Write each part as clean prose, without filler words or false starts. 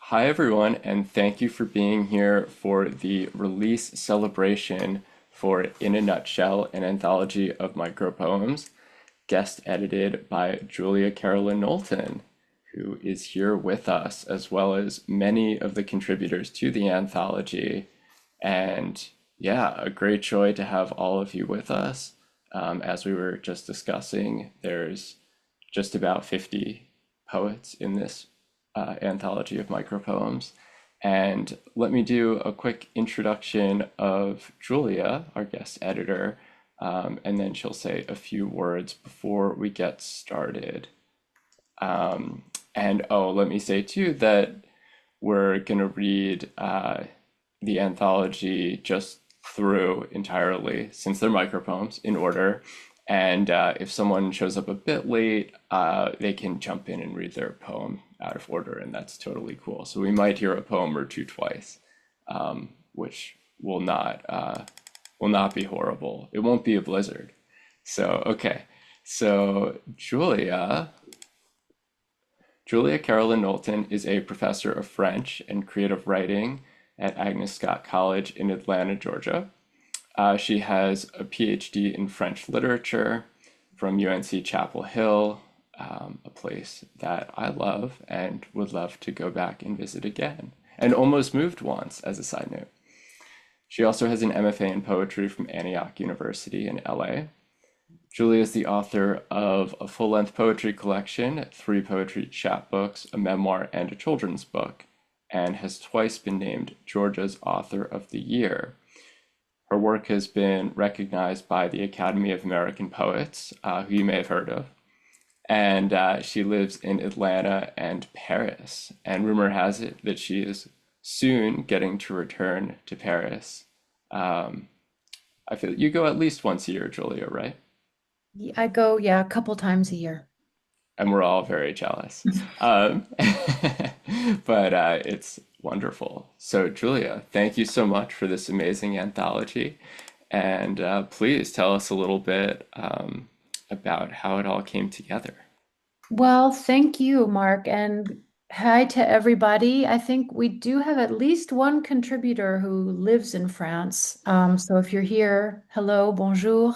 Hi, everyone, and thank you for being here for the release celebration for In a Nutshell, an anthology of micropoems, guest edited by Julia Carolyn Knowlton, who is here with us, as well as many of the contributors to the anthology. And yeah, a great joy to have all of you with us. As we were just discussing, there's just about 50 poets in this anthology of micropoems. And let me do a quick introduction of Julia, our guest editor, and then she'll say a few words before we get started. And oh, let me say too that we're going to read the anthology just through entirely, since they're micropoems, in order. And if someone shows up a bit late, they can jump in and read their poem out of order, and that's totally cool. So we might hear a poem or two twice, which will not be horrible. It won't be a blizzard. So okay, so Julia Carolyn Knowlton is a professor of French and creative writing at Agnes Scott College in Atlanta, Georgia. She has a PhD in French literature from UNC Chapel Hill, a place that I love and would love to go back and visit again, and almost moved once, as a side note. She also has an MFA in poetry from Antioch University in LA. Julie is the author of a full length poetry collection, three poetry chapbooks, a memoir, and a children's book, and has twice been named Georgia's Author of the Year. Her work has been recognized by the Academy of American Poets, who you may have heard of, and she lives in Atlanta and Paris. And rumor has it that she is soon getting to return to Paris. Um, I feel you go at least once a year, Julia, right? I go, yeah, a couple times a year. And we're all very jealous. Um, but it's wonderful. So, Julia, thank you so much for this amazing anthology. And please tell us a little bit about how it all came together. Well, thank you, Mark, and hi to everybody. I think we do have at least one contributor who lives in France. So if you're here, hello, bonjour.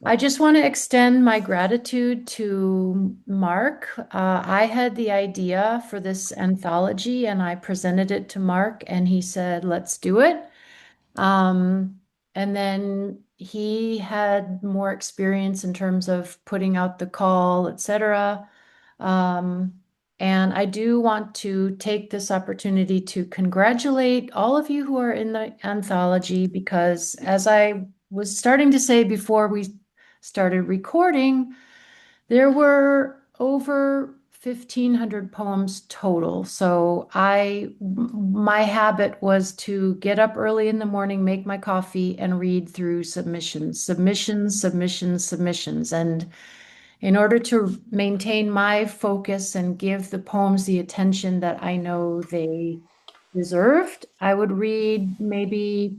I just want to extend my gratitude to Mark. I had the idea for this anthology and I presented it to Mark, and he said, let's do it. Um, and then he had more experience in terms of putting out the call, etc. Um, and I do want to take this opportunity to congratulate all of you who are in the anthology because, as I was starting to say before we started recording, there were over 1,500 poems total. So my habit was to get up early in the morning, make my coffee, and read through submissions, submissions, submissions, submissions. And in order to maintain my focus and give the poems the attention that I know they deserved, I would read maybe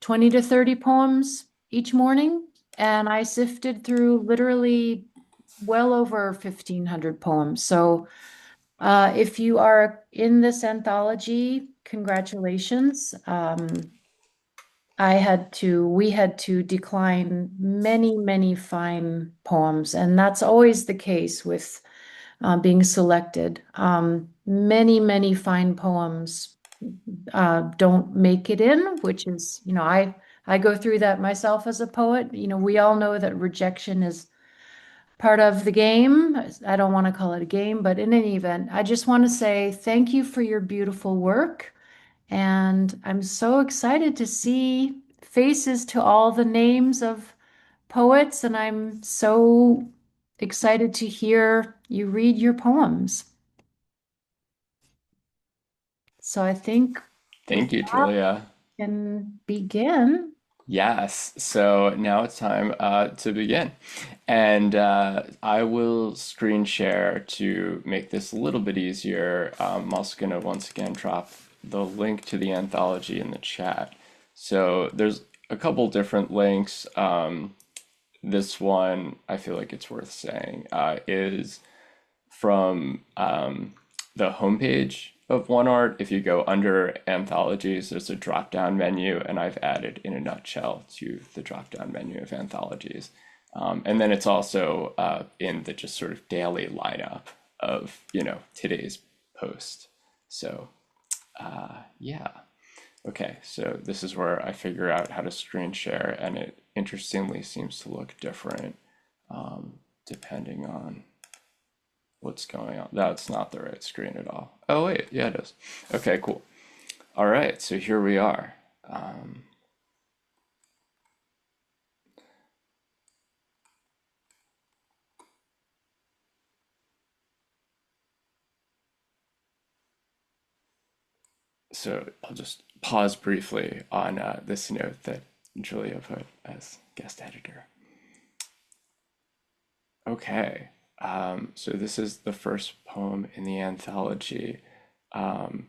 20 to 30 poems each morning. And I sifted through literally well over 1,500 poems. So if you are in this anthology, congratulations. We had to decline many, many fine poems, and that's always the case with being selected. Many, many fine poems don't make it in, which is, I go through that myself as a poet. We all know that rejection is part of the game. I don't want to call it a game, but in any event, I just want to say thank you for your beautiful work. And I'm so excited to see faces to all the names of poets, and I'm so excited to hear you read your poems. So I think with Thank you, that, Julia. we can begin. Yes, so now it's time to begin. And I will screen share to make this a little bit easier. I'm also going to once again drop the link to the anthology in the chat. So there's a couple different links. This one, I feel like it's worth saying, is from the homepage of OneArt. If you go under anthologies, there's a drop down menu, and I've added in a nutshell to the drop down menu of anthologies. And then it's also in the just sort of daily lineup of, today's post. So, yeah. Okay, so this is where I figure out how to screen share, and it interestingly seems to look different depending on what's going on. That's not the right screen at all. Oh, wait, yeah, it is. Okay, cool. All right, so here we are. So I'll just pause briefly on this note that Julia put as guest editor. Okay, so this is the first poem in the anthology. Um,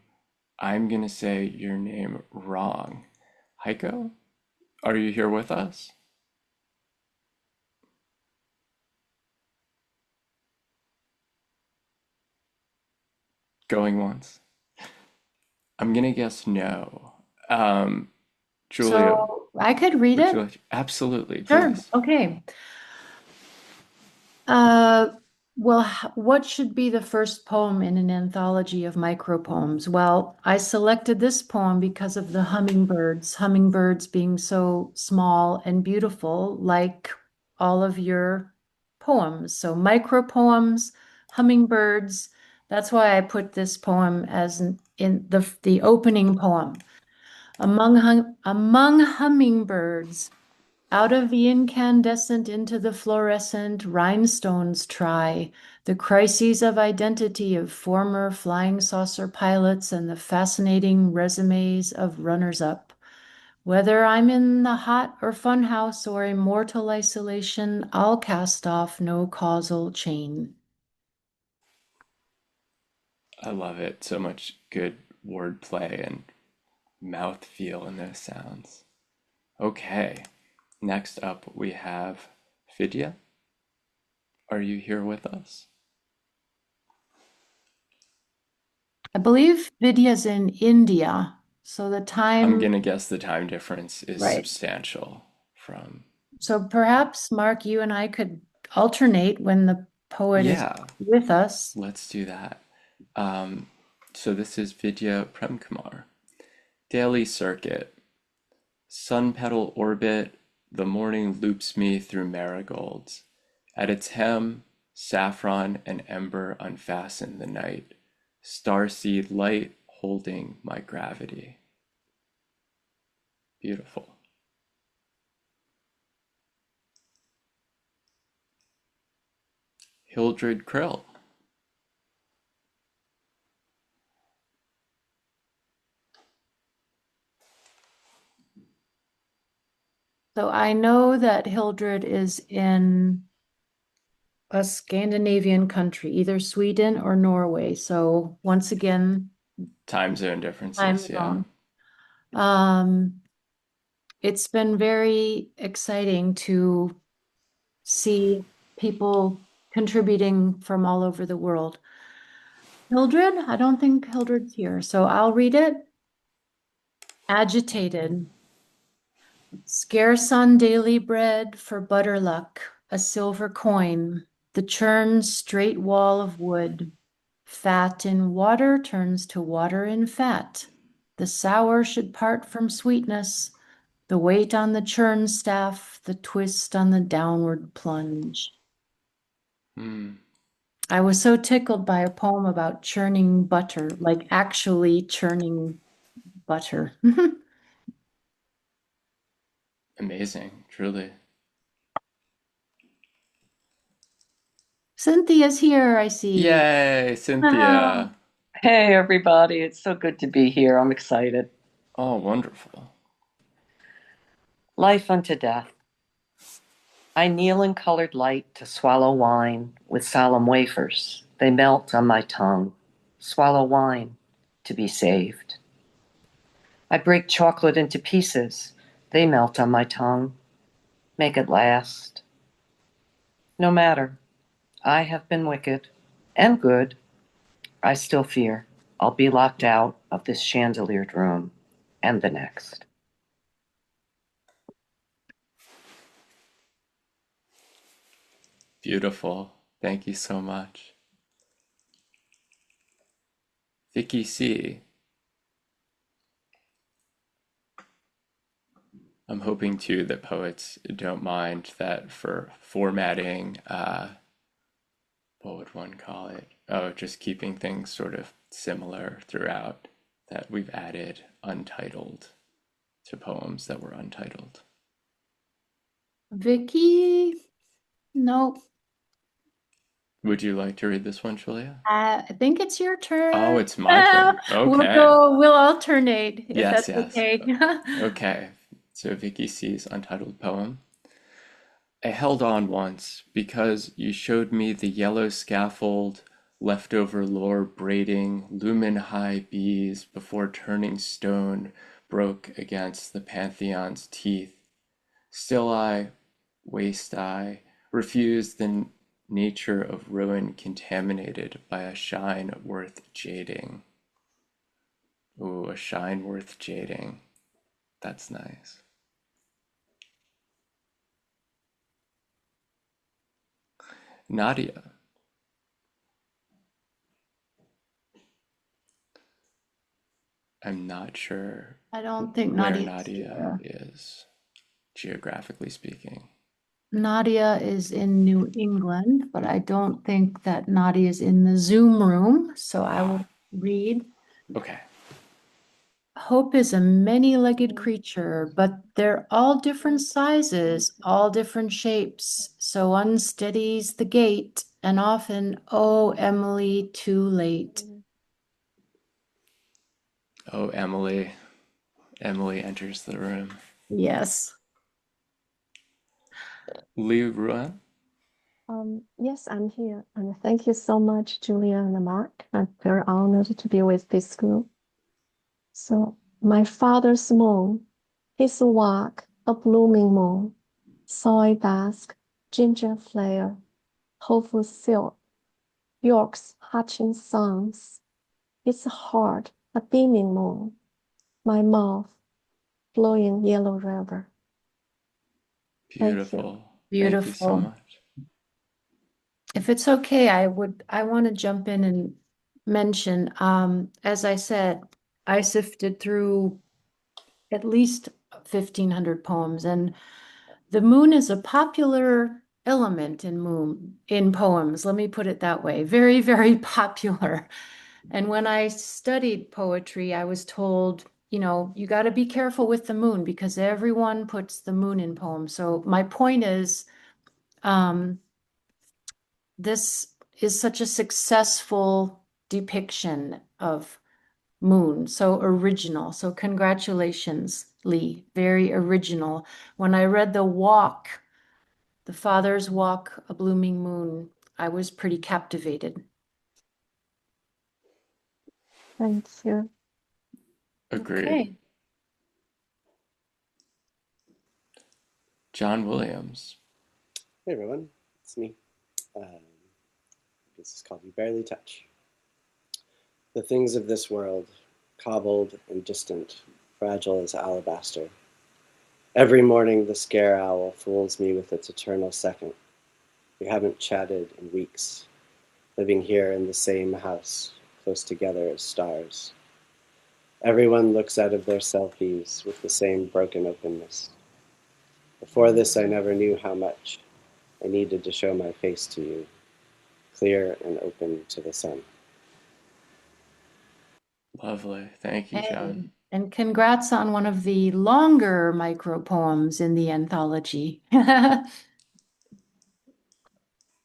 I'm gonna say your name wrong. Heiko, are you here with us? Going once? I'm gonna guess no. Julia, So I could read would it. you like? Absolutely, Sure. please. Okay. Uh, well, what should be the first poem in an anthology of micropoems? Well, I selected this poem because of the hummingbirds being so small and beautiful, like all of your poems. So micropoems, hummingbirds. That's why I put this poem as in the opening poem. Among hummingbirds, out of the incandescent into the fluorescent, rhinestones try the crises of identity of former flying saucer pilots and the fascinating resumes of runners-up. Whether I'm in the hot or fun house or immortal isolation, I'll cast off no causal chain. I love it. So much good wordplay and mouth feel in those sounds. Okay, next up we have Vidya. Are you here with us? I believe Vidya's in India, so the I'm time, gonna guess the time difference is right. substantial from. So perhaps, Mark, you and I could alternate when the poet is Yeah, with us. let's do that. Um, so this is Vidya Premkumar. Daily Circuit. Sun petal orbit, the morning loops me through marigolds. At its hem, saffron and ember unfasten the night. Starseed light holding my gravity. Beautiful. Hildred Krill. So I know that Hildred is in a Scandinavian country, either Sweden or Norway. So once again, Time zone I'm differences, yeah. wrong. Um, it's been very exciting to see people contributing from all over the world. Hildred, I don't think Hildred's here, so I'll read it. Agitated. Scarce on daily bread for Butterluck, a silver coin, the churned straight wall of wood. Fat in water turns to water in fat. The sour should part from sweetness, the weight on the churn staff, the twist on the downward plunge. Hmm, I was so tickled by a poem about churning butter, like actually churning butter. amazing, truly. Cynthia's here, I see. Yay, Ah, Cynthia. Hey, everybody. It's so good to be here. I'm excited. Oh, wonderful. Life unto death. I kneel in colored light to swallow wine with solemn wafers. They melt on my tongue. Swallow wine to be saved. I break chocolate into pieces. They melt on my tongue. Make it last. No matter. I have been wicked and good. I still fear I'll be locked out of this chandeliered room and the next. Beautiful. Thank you so much. Vicky C. I'm hoping too that poets don't mind that for formatting, what would one call it? Oh, just keeping things sort of similar throughout, that we've added untitled to poems that were untitled. Vicky, no, Would you like to read this one, Julia? I think it's your Oh, turn. it's my turn. Okay. We'll alternate if Yes, that's yes. okay. Okay. So Vicky C's untitled poem. I held on once because you showed me the yellow scaffold, leftover lore braiding, lumen high bees before turning stone broke against the Pantheon's teeth. Still waste I, refused the nature of ruin contaminated by a shine worth jading. Ooh, a shine worth jading. That's nice. Nadia. I'm not sure I don't think where Nadia's Nadia here. is, geographically speaking. Nadia is in New England, but I don't think that Nadia is in the Zoom room. So I Ah, will read. okay. Hope is a many-legged creature, but they're all different sizes, all different shapes. So unsteady's the gait, and often, oh, Emily, too late. Oh, Emily. Emily enters the room. Yes. Liu Ruan? Yes, I'm here. And thank you so much, Julia and Mark. I'm very honored to be with this group. So, my father's moon, his walk, a blooming moon, soy dusk, ginger flare, hopeful silk, York's hatching songs, his heart, a beaming moon, my mouth, flowing yellow river. Thank you. Beautiful. Thank you so Beautiful. much. If it's okay, I want to jump in and mention, as I said, I sifted through at least 1,500 poems, and the moon is a popular element in poems. Let me put it that way. Very, very popular. And when I studied poetry, I was told, you got to be careful with the moon because everyone puts the moon in poems. So my point is, um, this is such a successful depiction of moon, so original. So congratulations, Lee. Very original. When I read The Walk, The Father's Walk, A Blooming Moon, I was pretty captivated. Thank you. Agreed. Okay. John Williams. Hey everyone, it's me. This is called You Barely Touch. The things of this world, cobbled and distant, fragile as alabaster. Every morning the scare owl fools me with its eternal second. We haven't chatted in weeks, living here in the same house, close together as stars. Everyone looks out of their selfies with the same broken openness. Before this I never knew how much I needed to show my face to you, clear and open to the sun. Lovely. Thank you, John. And congrats on one of the longer micropoems in the anthology.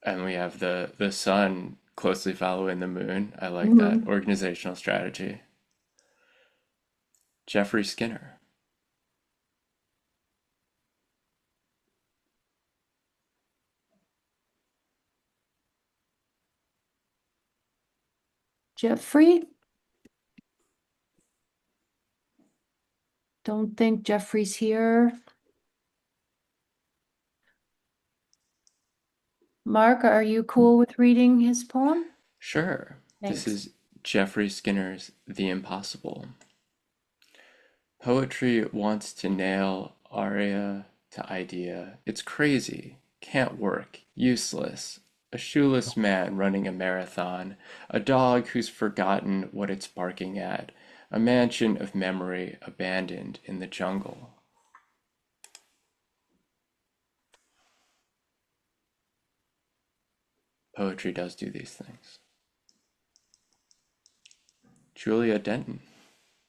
And we have the sun closely following the moon. I like that Mhm. organizational strategy. Jeffrey Skinner. Jeffrey? Don't think Jeffrey's here. Mark, are you cool with reading his poem? Sure. This Thanks. is Jeffrey Skinner's The Impossible. Poetry wants to nail aria to idea. It's crazy, can't work, useless. A shoeless man running a marathon, a dog who's forgotten what it's barking at, a mansion of memory abandoned in the jungle. Poetry does do these things. Julia Denton.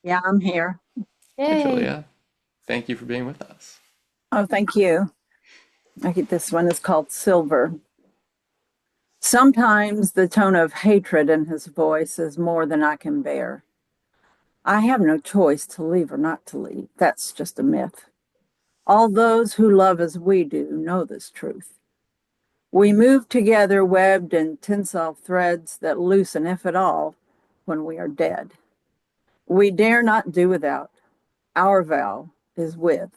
Yeah, I'm here. Hi, Yay. Julia. Thank you for being with us. Oh, thank you. This one is called Silver. Sometimes the tone of hatred in his voice is more than I can bear. I have no choice to leave or not to leave. That's just a myth. All those who love as we do know this truth. We move together webbed in tensile threads that loosen, if at all, when we are dead. We dare not do without. Our vow is with,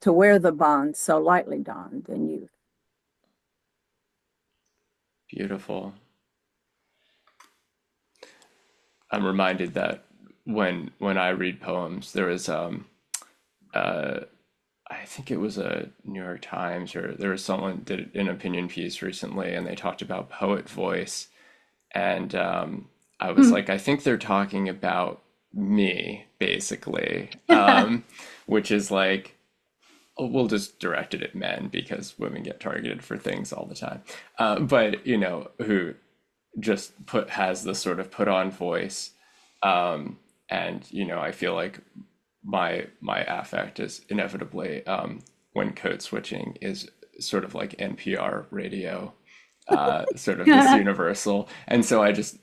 to wear the bonds so lightly donned in youth. Beautiful. I'm reminded that when I read poems, there was I think it was a New York Times, or there was someone did an opinion piece recently, and they talked about poet voice, and I was like, I think they're talking about me, basically, which is like, we'll just direct it at men because women get targeted for things all the time. But you know, who just has this sort of put on voice, and you know, I feel like my affect is inevitably, when code switching is sort of like NPR radio, sort of this universal, and so I just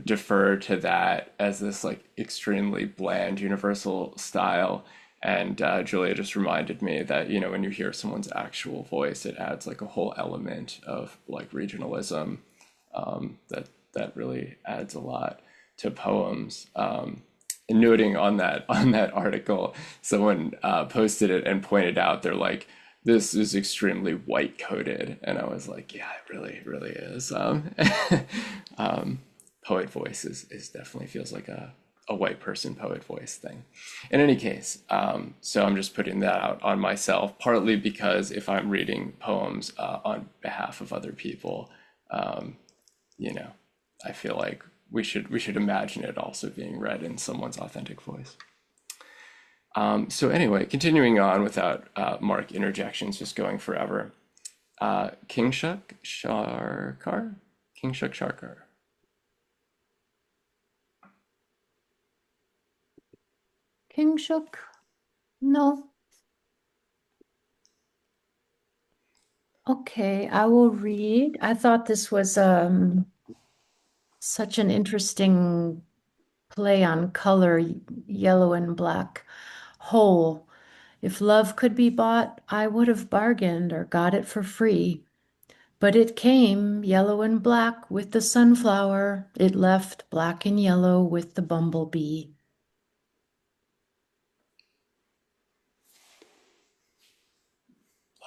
defer to that as this like extremely bland universal style. And Julia just reminded me that, you know, when you hear someone's actual voice, it adds like a whole element of like regionalism, that really adds a lot to poems. And noting on that article, someone posted it and pointed out, they're like, this is extremely white coded, and I was like, yeah, it really is. Poet voice is definitely feels like a white person poet voice thing. In any case, so I'm just putting that out on myself, partly because if I'm reading poems on behalf of other people, you know, I feel like we should imagine it also being read in someone's authentic voice. So anyway, continuing on without Mark interjections, just going forever. Kingshuk Sharkar? Kingshuk Sharkar. Kingshuk? No. Okay, I will read. I thought this was such an interesting play on color, yellow and black. Whole. If love could be bought, I would have bargained or got it for free. But it came yellow and black with the sunflower. It left black and yellow with the bumblebee.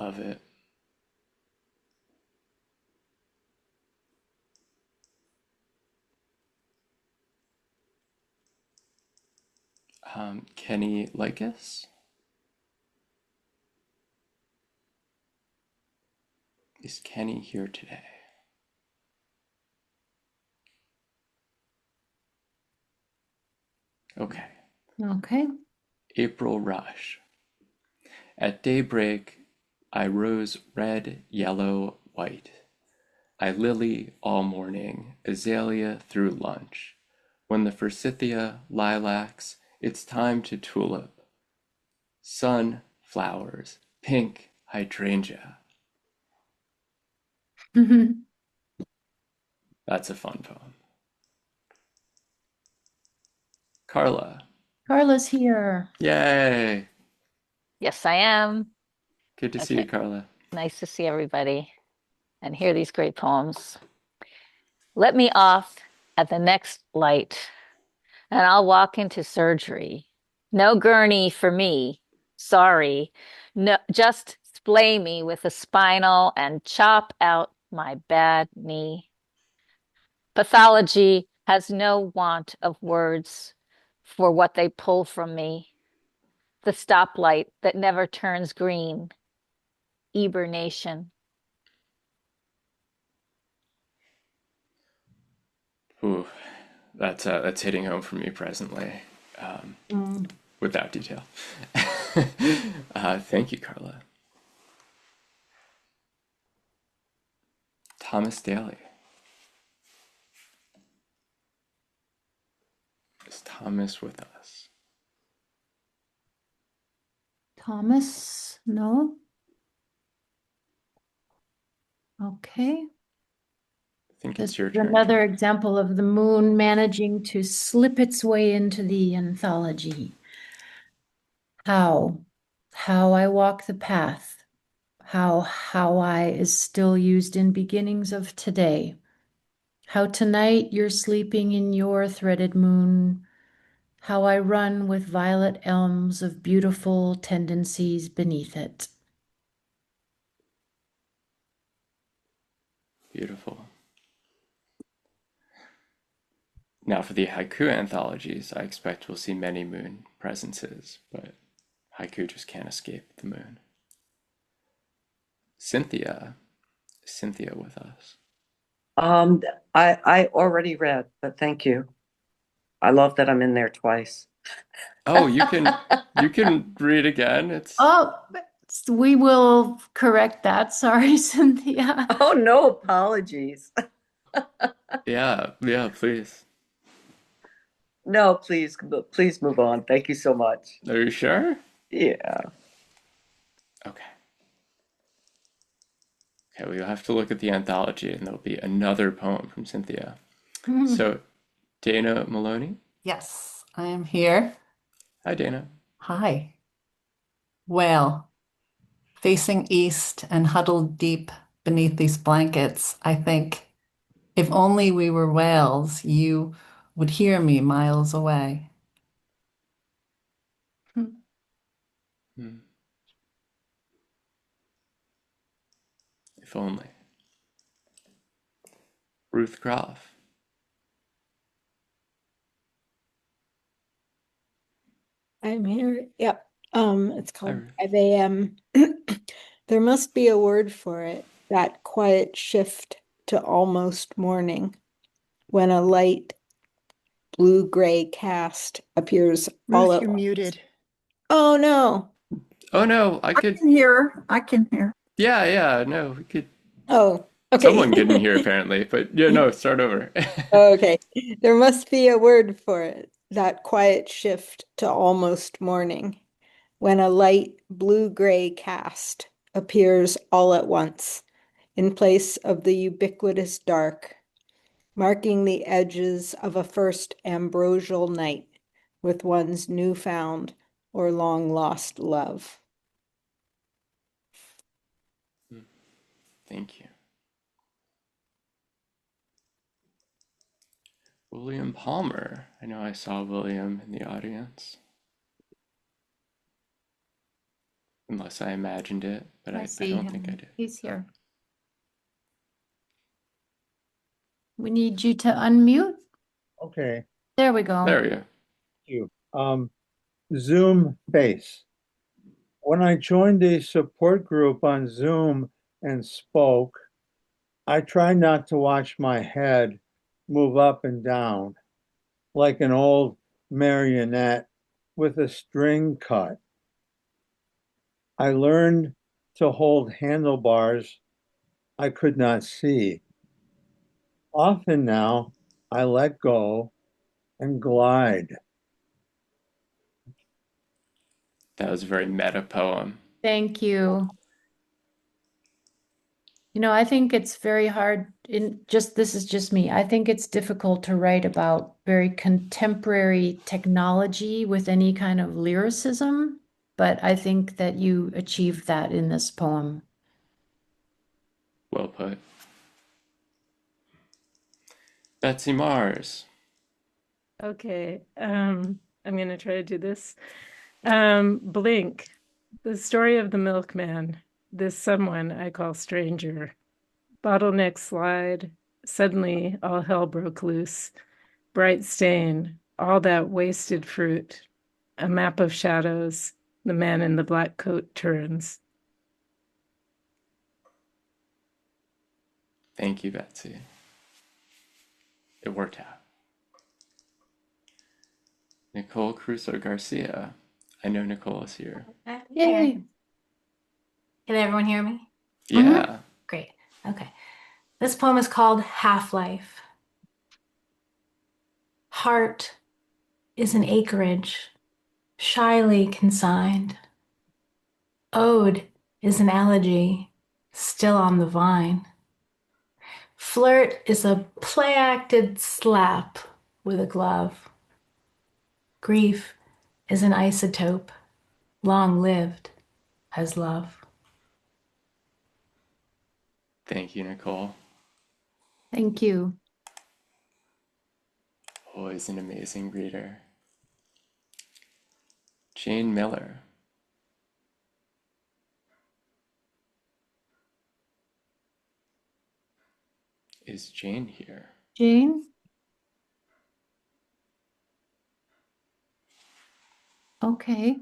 Love it. Kenny Lycus? Is Kenny here today? Okay. Okay. April Rush. At daybreak, I rose red, yellow, white. I lily all morning, azalea through lunch. When the forsythia, lilacs, it's time to tulip. Sun, flowers, pink hydrangea. That's a fun poem. Carla. Carla's here. Yay! Yes, I am. Good to see you, Carla. Nice to see everybody and hear these great poems. Let me off at the next light and I'll walk into surgery. No gurney for me. Sorry. No, just splay me with a spinal and chop out my bad knee. Pathology has no want of words for what they pull from me. The stoplight that never turns green, hibernation. Ooh, that's hitting home for me presently, without detail. Thank you, Carla. Thomas Daly. Is Thomas with us? Thomas, no? Okay. I think This it's your is turn, another Julie. example of the moon managing to slip its way into the anthology. How? How I walk the path. How I is still used in beginnings of today. How tonight you're sleeping in your threaded moon. How I run with violet elms of beautiful tendencies beneath it. Beautiful. Now for the haiku anthologies, I expect we'll see many moon presences, but haiku just can't escape the moon. Cynthia. Cynthia with us. I already read, but thank you. I love that I'm in there twice. Oh, you can read again. It's Oh, we will correct that. Sorry, Cynthia. Oh, no apologies. yeah, please. No, please move on. Thank you so much. Are you sure? Yeah. Okay. Okay, we'll have to look at the anthology and there'll be another poem from Cynthia. So, Dana Maloney. Yes, I am here. Hi, Dana. Hi. Well, facing east and huddled deep beneath these blankets, I think if only we were whales, you would hear me miles away. Hmm. If only. Ruth Groff. I'm here. Yep. It's Hi, called Ruth. 5 a.m. There must be a word for it, that quiet shift to almost morning when a light blue-gray cast appears all Ruth, at you're once. muted. Oh no. Oh no, I can hear. I can hear. Yeah, no, we could. Oh, Someone couldn't okay. hear apparently, but yeah, no, start over. Okay. There must be a word for it, that quiet shift to almost morning when a light blue-gray cast appears all at once in place of the ubiquitous dark, marking the edges of a first ambrosial night with one's newfound or long lost love. Thank you. William Palmer. I know I saw William in the audience. Unless I imagined it, but I I see don't think I him. did. He's here. We need you to unmute. Okay, There we go. There we go. thank you. Zoom face. When I joined a support group on Zoom and spoke, I tried not to watch my head move up and down like an old marionette with a string cut. I learned to hold handlebars I could not see. Often now, I let go and glide. That was a very meta poem. Thank you. You know, I think it's very hard this is just me. I think it's difficult to write about very contemporary technology with any kind of lyricism, but I think that you achieved that in this poem. Well put. Betsy Mars. Okay, I'm gonna try to do this. Blink, the story of the milkman, this someone I call stranger. Bottleneck slide, suddenly all hell broke loose. bright stain, all that wasted fruit, a map of shadows, the man in the black coat turns. Thank you, Betsy. It worked out. Nicole Crusoe Garcia. I know Nicole is here. Yay. Can everyone hear me? Yeah. Great. Okay. This poem is called Half-Life. Heart is an acreage, shyly consigned. Ode is an elegy, still on the vine. Flirt is a play-acted slap with a glove. Grief is an isotope, long-lived as love. Thank you, Nicole. Thank you. Always an amazing reader. Jane Miller. Is Jane here? Jane? Okay.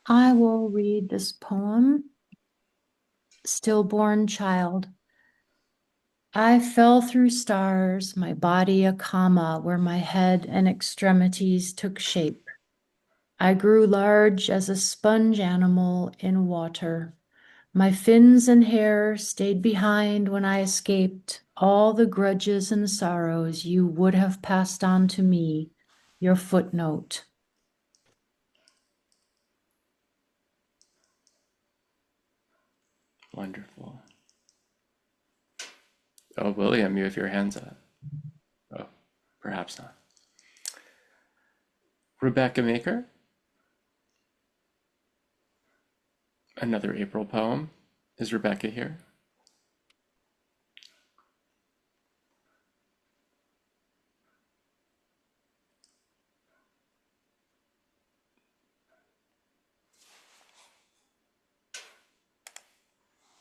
I will read this poem, Stillborn Child. I fell through stars, my body a comma where my head and extremities took shape. I grew large as a sponge animal in water. My fins and hair stayed behind when I escaped all the grudges and sorrows you would have passed on to me, your footnote. Wonderful. Oh, William, you have your hands up. Oh, perhaps not. Rebecca Maker. Another April poem. Is Rebecca here?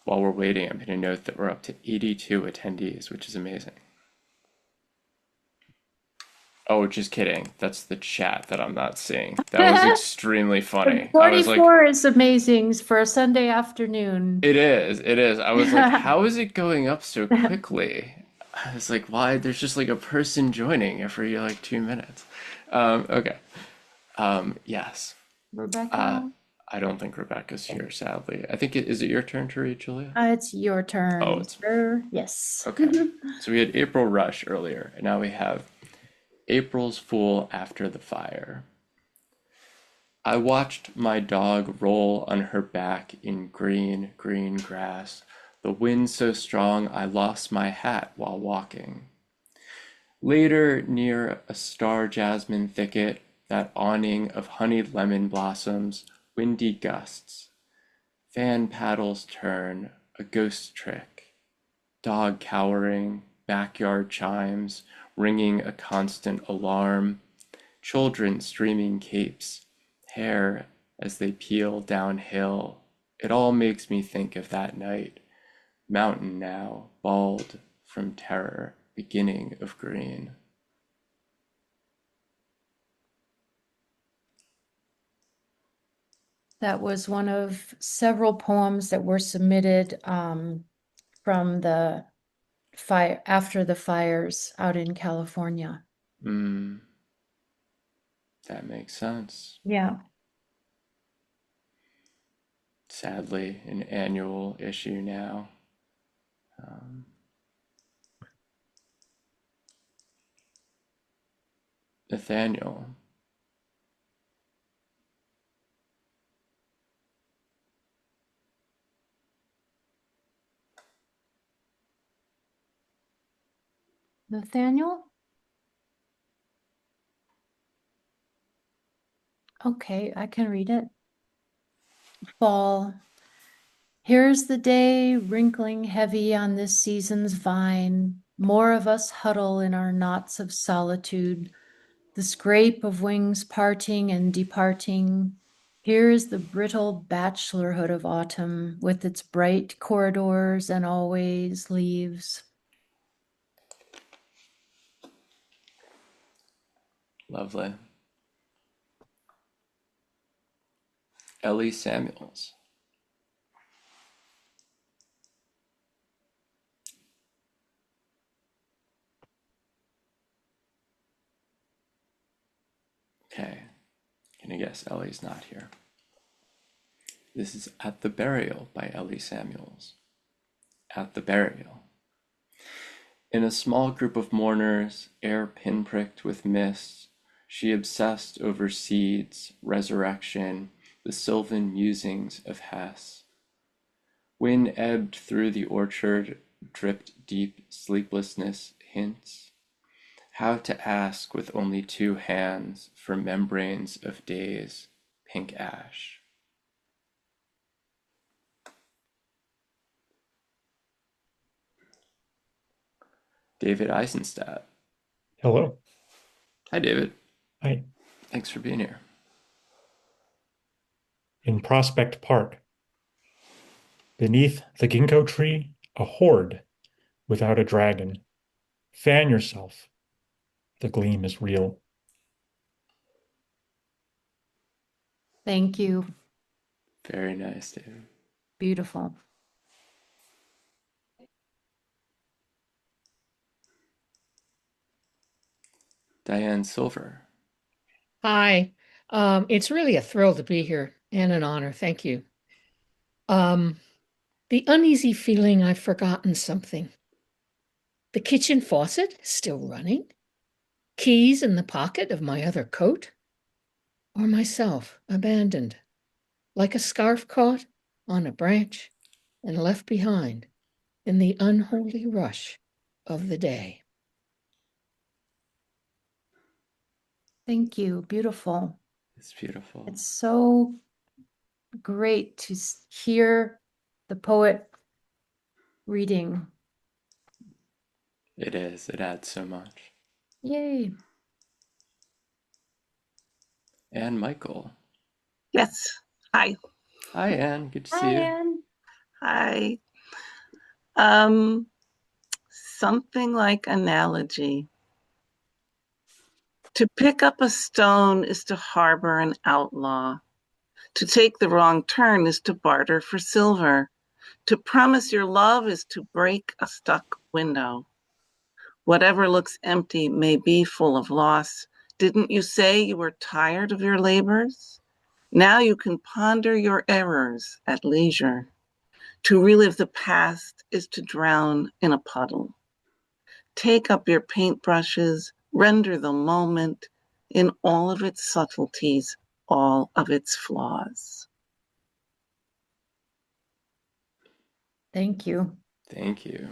While we're waiting, I'm going to note that we're up to 82 attendees, which is amazing. Oh, just kidding. That's the chat that I'm not seeing. That was extremely funny. I was like, 44 is amazing for a Sunday afternoon. it is. It is. I was like, how is it going up so quickly? I was like, why? There's just like a person joining every like 2 minutes. Okay. Yes. Rebecca? I don't think Rebecca's here, sadly. I think is it your turn to read, Julia? It's your turn. Oh, it's sir. Yes. okay. So we had April Rush earlier, and now we have April's Fool After the Fire. I watched my dog roll on her back in green, green grass. The wind so strong I lost my hat while walking. Later, near a star jasmine thicket, that awning of honeyed lemon blossoms, windy gusts. Fan paddles turn, a ghost trick. Dog cowering, backyard chimes, ringing a constant alarm. Children streaming capes, hair as they peel downhill. It all makes me think of that night. Mountain now, bald from terror, beginning of green. That was one of several poems that were submitted from the fire after the fires out in California. That makes sense. Yeah. Sadly, an annual issue now. Nathaniel. Nathaniel? Okay, I can read it. Fall. Here's the day wrinkling heavy on this season's vine. More of us huddle in our knots of solitude, the scrape of wings parting and departing. Here is the brittle bachelorhood of autumn with its bright corridors and always leaves. Lovely. Ellie Samuels. Okay, can you guess Ellie's not here? This is At the Burial by Ellie Samuels. At the Burial. In a small group of mourners, air pinpricked with mist, she obsessed over seeds, resurrection, the sylvan musings of Hess. Wind ebbed through the orchard, dripped deep sleeplessness hints. How to ask with only 2 hands for membranes of days, pink ash. David Eisenstadt. Hello. Hi, David. Hi. Thanks for being here. In Prospect Park, beneath the ginkgo tree, a horde without a dragon. Fan yourself. The gleam is real. Thank you. Very nice, David. Beautiful. Diane Silver. Hi. It's really a thrill to be here and an honor. Thank you. The uneasy feeling I've forgotten something. The kitchen faucet is still running. Keys in the pocket of my other coat. Or myself abandoned, like a scarf caught on a branch and left behind in the unholy rush of the day. Thank you. Beautiful. It's beautiful. It's so great to hear the poet reading. It is. It adds so much. Yay. Anne Michael. Yes. Hi. Hi, Anne. Good to see Hi, you. Anne. Hi. Something like analogy. To pick up a stone is to harbor an outlaw. To take the wrong turn is to barter for silver. To promise your love is to break a stuck window. Whatever looks empty may be full of loss. Didn't you say you were tired of your labors? Now you can ponder your errors at leisure. To relive the past is to drown in a puddle. Take up your paintbrushes, render the moment in all of its subtleties, all of its flaws. Thank you. Thank you.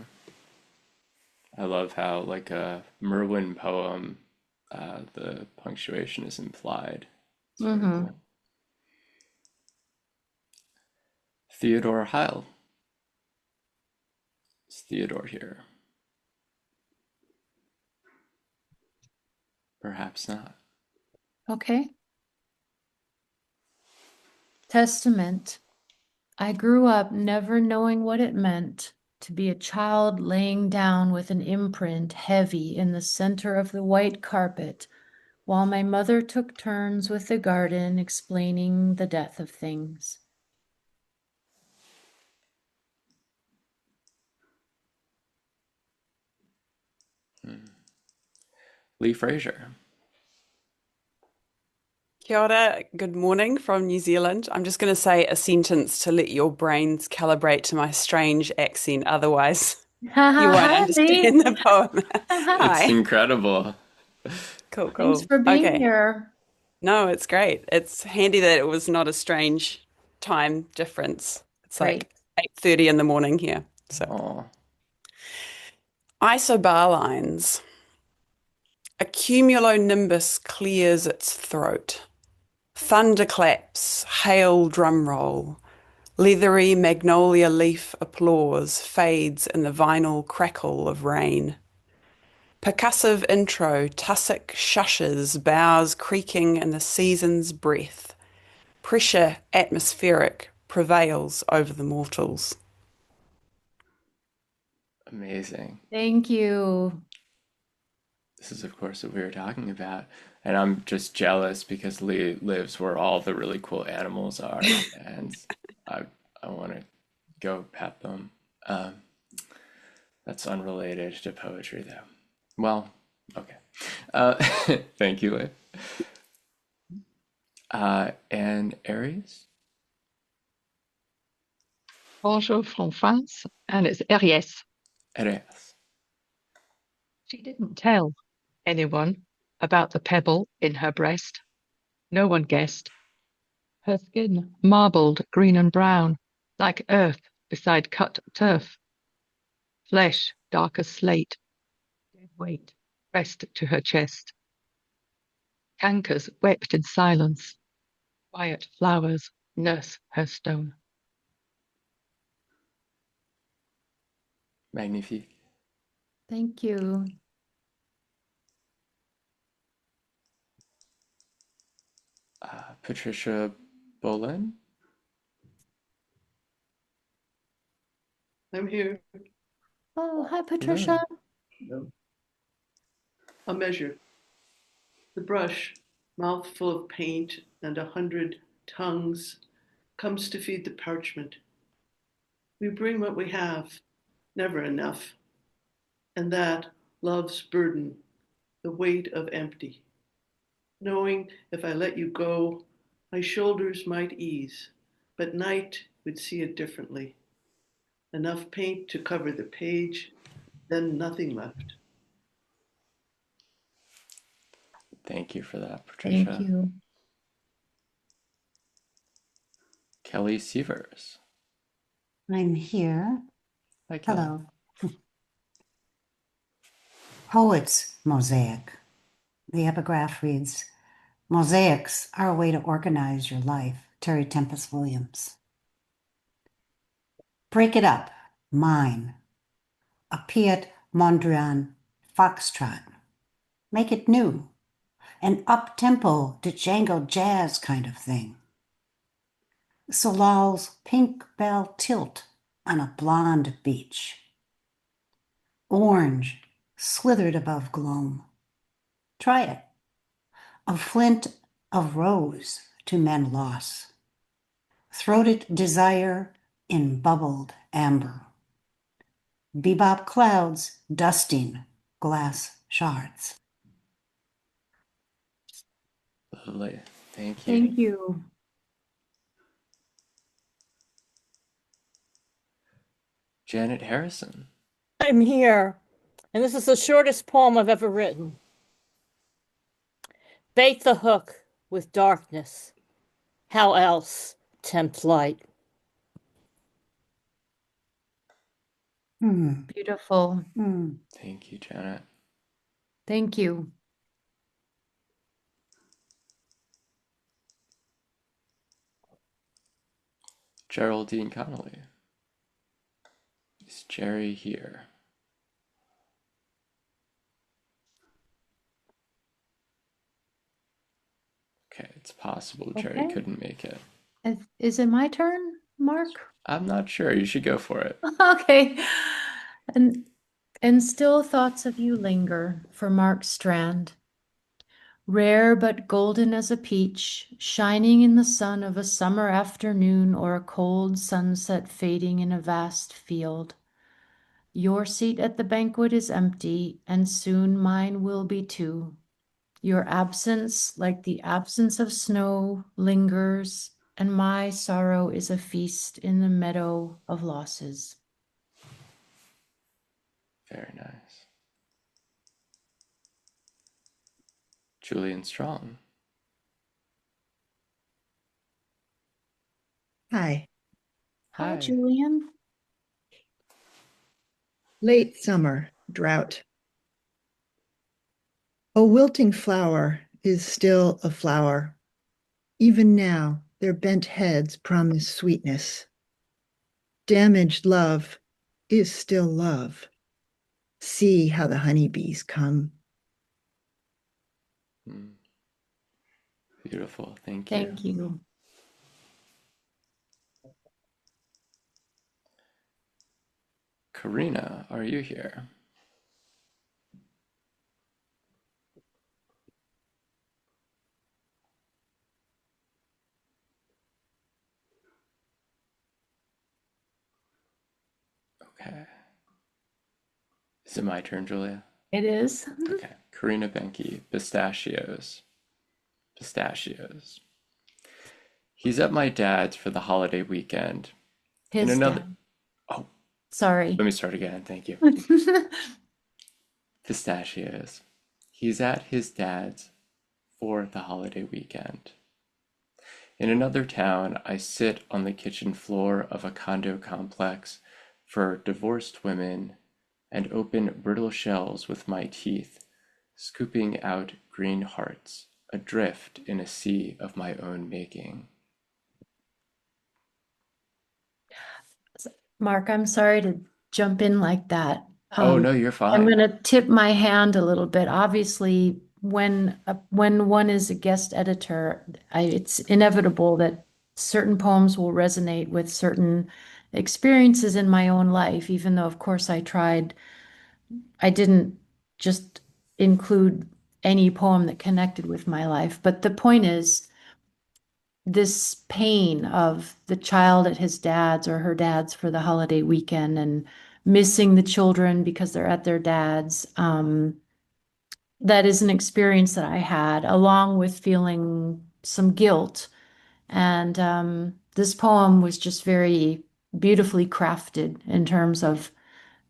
I love how, like a Merwin poem, the punctuation is implied. It's very cool. Theodore Heil. Is Theodore here? Perhaps not. Okay. Testament. I grew up never knowing what it meant to be a child laying down with an imprint heavy in the center of the white carpet while my mother took turns with the garden explaining the death of things. Lee Fraser. Kia ora, good morning from New Zealand. I'm just going to say a sentence to let your brains calibrate to my strange accent. Otherwise, you won't understand the poem. It's incredible. Cool. Thanks for being Okay. here. No, it's great. It's handy that it was not a strange time difference. It's like 8:30 in the morning here. So, isobar lines. A cumulonimbus clears its throat. Thunderclaps, hail drum roll, leathery magnolia leaf applause fades in the vinyl crackle of rain. Percussive intro, tussock shushes, boughs creaking in the season's breath. Pressure atmospheric prevails over the mortals. Amazing. Thank you. this is, of course, what we were talking about. And I'm just jealous because Lee lives where all the really cool animals are, and I I want to go pet them. Um, that's unrelated to poetry, though. Well, okay. Uh, thank you, Lee. And Aries? Bonjour from France, and it's Aries. Aries. She didn't tell anyone about the pebble in her breast. No one guessed. Her skin marbled green and brown, like earth beside cut turf. Flesh dark as slate, dead weight pressed to her chest. Cankers wept in silence. Quiet flowers nurse her stone. Magnifique. Thank you. Patricia Bolin? I'm here. Oh, hi, Patricia. No. A measure. The brush, mouth full of paint and 100 tongues, comes to feed the parchment. We bring what we have, never enough. And that, love's burden, the weight of empty. Knowing if I let you go, my shoulders might ease, but night would see it differently. Enough paint to cover the page, then nothing left. Thank you for that, Patricia. Thank you. Kelly Sievers. I'm here. Hi, Kelly. Hello. Poets Mosaic. The epigraph reads, Mosaics are a way to organize your life. Terry Tempest Williams. Break it up. Mine. A Piet Mondrian foxtrot. Make it new. An up-tempo Django jazz kind of thing. Solal's pink bell tilt on a blonde beach. Orange slithered above gloam. Try it. A flint of rose to mend loss. Throated desire in bubbled amber. Bebop clouds dusting glass shards. Lovely. Thank you. Thank you. Janet Harrison. I'm here, and this is the shortest poem I've ever written. Bait the hook with darkness. How else tempt light? Beautiful. Thank you, Janet. Thank you. Geraldine Connolly. Is Jerry here? Okay, it's possible Jerry Okay. couldn't make it. Is it my turn, Mark? I'm not sure. You should go for it. Okay. And still thoughts of you linger for Mark Strand. Rare but golden as a peach, shining in the sun of a summer afternoon or a cold sunset fading in a vast field. Your seat at the banquet is empty, and soon mine will be too. Your absence, like the absence of snow, lingers, and my sorrow is a feast in the meadow of losses. Very nice. Julian Strong. Hi. Hi, Julian. Late summer drought. A wilting flower is still a flower. Even now, their bent heads promise sweetness. Damaged love is still love. See how the honeybees come. Beautiful. Thank you. Thank you. Karina, are you here? Okay. Is it my turn, Julia? It is. Okay. Karina Benke, pistachios. Pistachios. He's at my dad's for the holiday weekend. In His another. dad. Oh, Sorry. let me start again. Thank you. Pistachios. He's at his dad's for the holiday weekend. In another town, I sit on the kitchen floor of a condo complex for divorced women and open brittle shells with my teeth, scooping out green hearts, adrift in a sea of my own making. Mark, I'm sorry to jump in like that. Oh, no, you're I'm fine. going to tip my hand a little bit. Obviously, when one is a guest editor, it's inevitable that certain poems will resonate with certain experiences in my own life, even though, of course, I didn't just include any poem that connected with my life. But the point is, this pain of the child at his dad's or her dad's for the holiday weekend and missing the children because they're at their dad's. That is an experience that I had, along with feeling some guilt. And this poem was just very beautifully crafted in terms of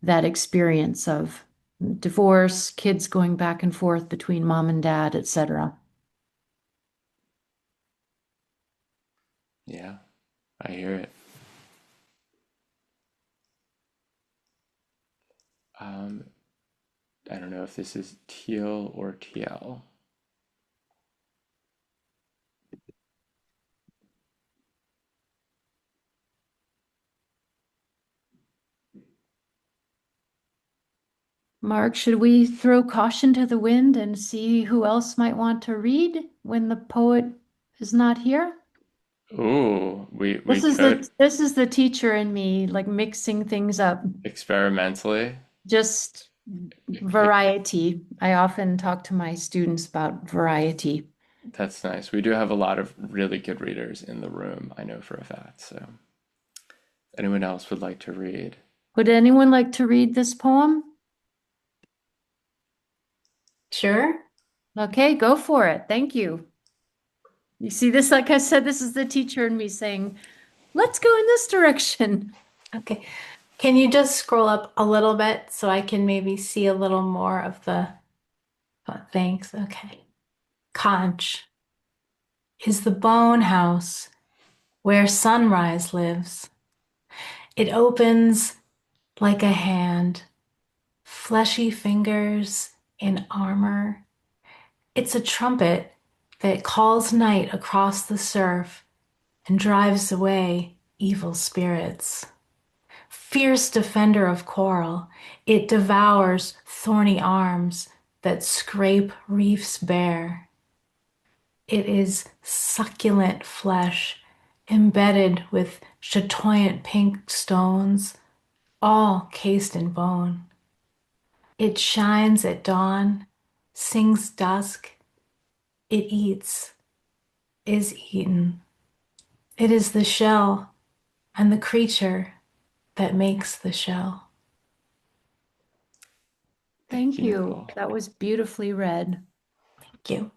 that experience of divorce, kids going back and forth between mom and dad, etc. Yeah, I hear it. I don't know if this is teal or TL. Mark, should we throw caution to the wind and see who else might want to read when the poet is not here? Ooh, we This is could the teacher in me, like mixing things up. experimentally. Just variety. I often talk to my students about variety. That's nice. We do have a lot of really good readers in the room, I know for a fact. So, anyone else would like to read? Would anyone like to read this poem? Sure. Okay, go for it. Thank you. You see this, like I said, this is the teacher in me saying, let's go in this direction. Okay. Can you just scroll up a little bit so I can maybe see a little more of the thanks. Okay. Conch is the bone house where sunrise lives. It opens like a hand, fleshy fingers in armor. It's a trumpet that calls night across the surf and drives away evil spirits. Fierce defender of coral, it devours thorny arms that scrape reefs bare. It is succulent flesh embedded with chatoyant pink stones, all cased in bone. It shines at dawn, sings dusk, it eats, is eaten. It is the shell and the creature that makes the shell. Thank you. Nicole. That was beautifully read. Thank you.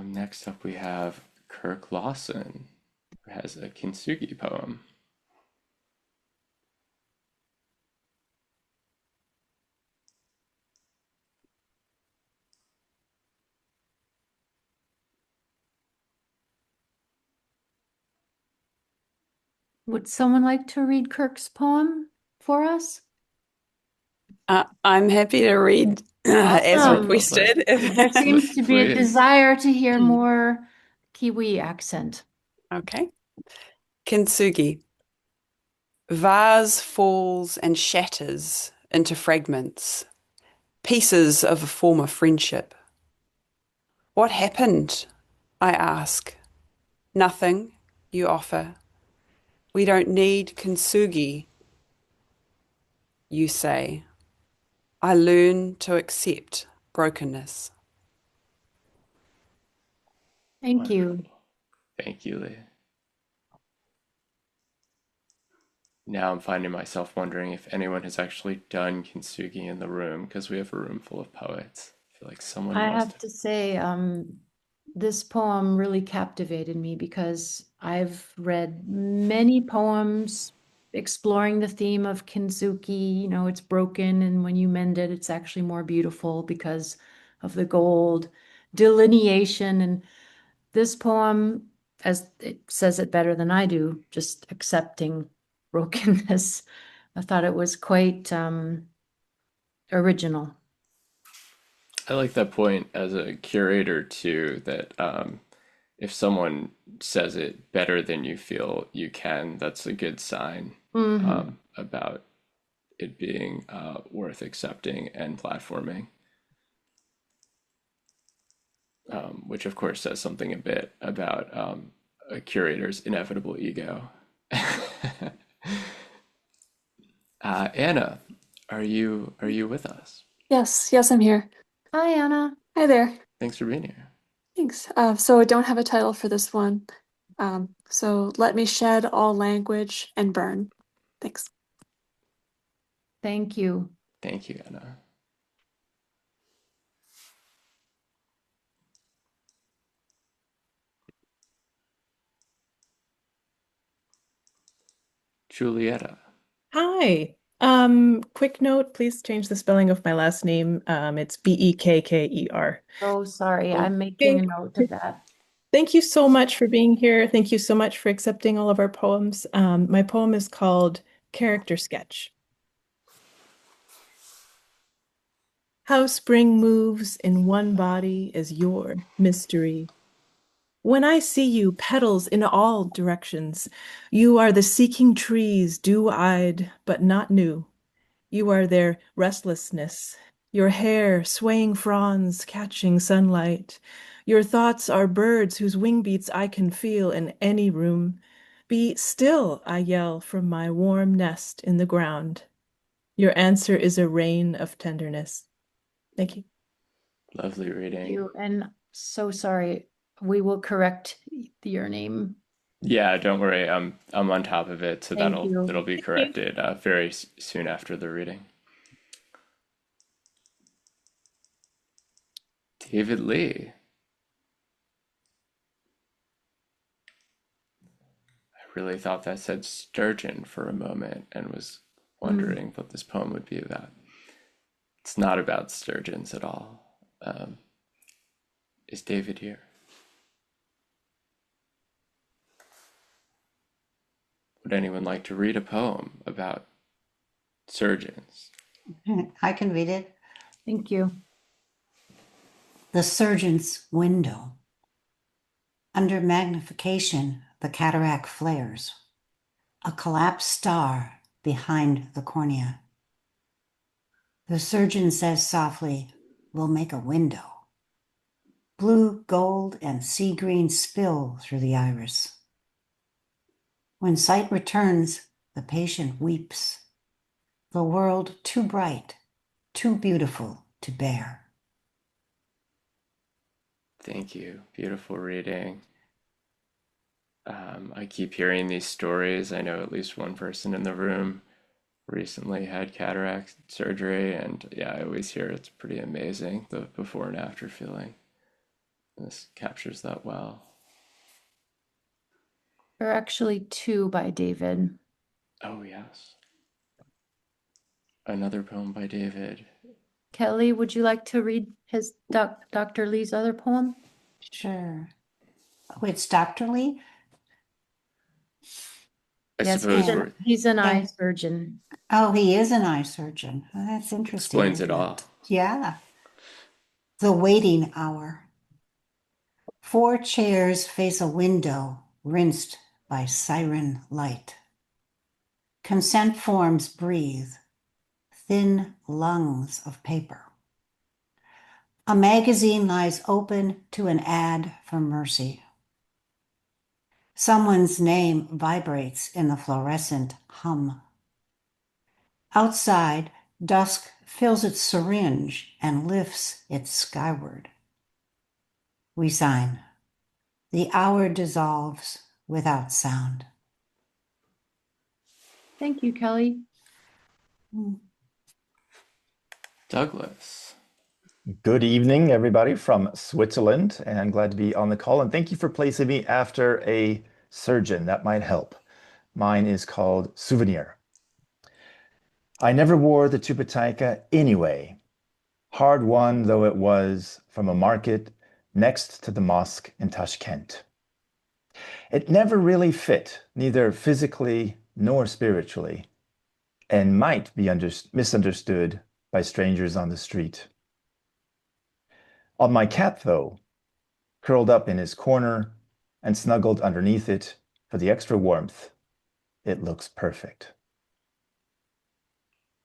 Next up, we have Kirk Lawson, who has a kintsugi poem. Would someone like to read Kirk's poem for us? I'm happy to read as Awesome. requested. There seems to be a Please. desire to hear more Kiwi accent. Okay. Kintsugi. Vase falls and shatters into fragments, pieces of a former friendship. What happened? I ask. Nothing, you offer. We don't need kintsugi, you say. I learn to accept brokenness. Thank you. Thank you, Lee. now I'm finding myself wondering if anyone has actually done kintsugi in the room, because we have a room full of poets. I feel like someone I must have have. to say, this poem really captivated me because I've read many poems exploring the theme of kintsugi. You know, it's broken, and when you mend it, it's actually more beautiful because of the gold delineation. And this poem, as it says it better than I do, just accepting brokenness. I thought it was quite original. I like that point as a curator too, that if someone says it better than you feel you can, that's a good sign about it being worth accepting and platforming. Which of course says something a bit about a curator's inevitable ego. Anna, are you with us? Yes, I'm here. Hi, Anna. Hi there. Thanks for being here. Thanks. So I don't have a title for this one. So let me shed all language and burn. Thanks. Thank you. Thank you, Anna. Julieta. Hi. Quick note, please change the spelling of my last name. It's Bekker. Oh, sorry. I'm making a note of that. Thank you so much for being here. Thank you so much for accepting all of our poems. My poem is called Character Sketch. How spring moves in one body is your mystery. When I see you, petals in all directions, you are the seeking trees, dew-eyed but not new. You are their restlessness, your hair swaying fronds catching sunlight. Your thoughts are birds whose wing beats I can feel in any room. Be still, I yell from my warm nest in the ground. Your answer is a rain of tenderness. Thank you. Lovely reading. And so sorry. We will correct your name. Yeah, don't worry. I'm on top of it, so Thank that'll you. that'll be corrected very soon after the reading. David Lee. I really thought that said sturgeon for a moment and was wondering what this poem would be about. It's not about sturgeons at all. Is David here? Would anyone like to read a poem about surgeons? I can read it. Thank you. The surgeon's window. Under magnification, the cataract flares. A collapsed star behind the cornea. The surgeon says softly, "We'll make a window." Blue, gold, and sea green spill through the iris. When sight returns, the patient weeps. The world too bright, too beautiful to bear. Thank you. Beautiful reading. I keep hearing these stories. I know at least one person in the room recently had cataract surgery, and yeah, I always hear it's pretty amazing, the before and after feeling. This captures that well. There are actually two by David. Oh, yes. Another poem by David. Kelly, would you like to read his Dr. Lee's other poem? Sure. Oh, it's Dr. Lee? I Yes, suppose he's an eye surgeon. Oh, he is an eye surgeon. Oh, that's interesting. Explains it all. Yeah. The waiting hour. 4 chairs face a window rinsed by siren light. Consent forms breathe, thin lungs of paper. A magazine lies open to an ad for mercy. Someone's name vibrates in the fluorescent hum. Outside, dusk fills its syringe and lifts it skyward. We sign. The hour dissolves without sound. Thank you, Kelly. Douglas. Good evening, everybody from Switzerland, and glad to be on the call. And thank you for placing me after a surgeon. That might help. Mine is called Souvenir. I never wore the tupataika anyway, hard won though it was from a market next to the mosque in Tashkent. It never really fit, neither physically nor spiritually, and might be misunderstood by strangers on the street. On my cat, though, curled up in his corner and snuggled underneath it for the extra warmth, it looks perfect.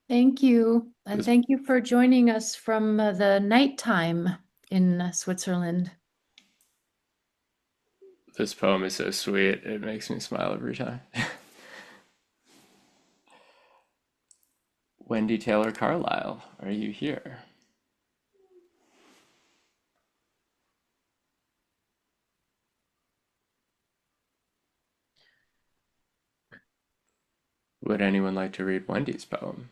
Thank you. And thank you for joining us from the nighttime in Switzerland. This poem is so sweet. It makes me smile every time. Wendy Taylor Carlisle, are you here? Would anyone like to read Wendy's poem?